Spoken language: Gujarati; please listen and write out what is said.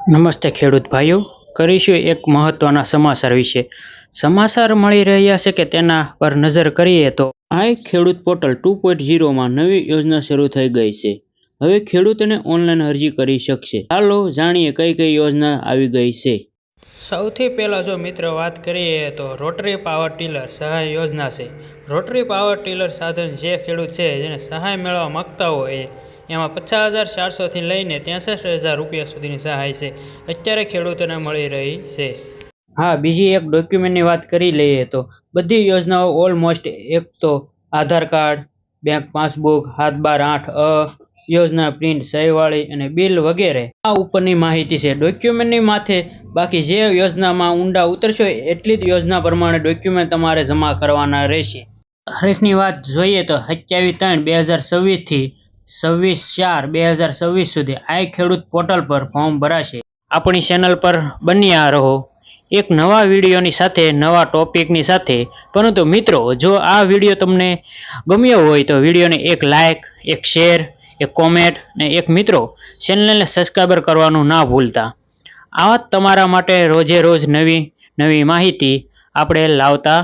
નમસ્તે ખેડૂત ભાઈઓ, કરીશું એક મહત્વના સમાચાર વિશે. સમાચાર મળી રહ્યા છે કે તેના પર નજર કરીએ તો આ ખેડૂત પોર્ટલ 2.0 માં નવી યોજના શરૂ થઈ ગઈ છે. હવે ખેડૂતોને ઓનલાઈન અરજી કરી શકશે. ચાલો જાણીએ કઈ કઈ યોજના આવી ગઈ છે. સૌથી પહેલા જો મિત્રો વાત કરીએ તો રોટરી પાવર ટીલર સહાય યોજના છે. રોટરી પાવર ટીલર સાધન જે ખેડૂત છે જેને સહાય મેળવવા માંગતા હોય એમાં 50,400 થી લઈને 63,000 રૂપિયા સુધીની સહાય છે અત્યારે ખેડૂતોને મળી રહી છે. હા, બીજી એક ડોક્યુમેન્ટની વાત કરી લઈએ તો બધી યોજનાઓ ઓલમોસ્ટ એક તો આધાર કાર્ડ, બેંક પાસબુક, 7/12 યોજના પ્રિન્ટ, સહીવાળી અને બિલ વગેરે આ ઉપરની માહિતી છે ડોક્યુમેન્ટની માથે. બાકી જે યોજનામાં ઊંડા ઉતરશો એટલી જ યોજના પ્રમાણે ડોક્યુમેન્ટ તમારે જમા કરવાના રહેશે. તારીખની વાત જોઈએ તો 27/3/2026 થી 26/4/2026 સુધી આ ખેડૂત પોર્ટલ પર ફોર્મ ભરાશે. આપણી ચેનલ પર બન્યા રહો એક નવા વિડીયોની સાથે, નવા ટોપિકની સાથે. પરંતુ મિત્રો, જો આ વિડીયો તમને ગમ્યો હોય તો વિડીયોને એક લાઇક, એક શેર, એક કોમેન્ટ અને એક મિત્રો ચેનલને સબસ્ક્રાઈબર કરવાનું ના ભૂલતા. આવા તમારા માટે રોજે રોજ નવી નવી માહિતી આપણે લાવતા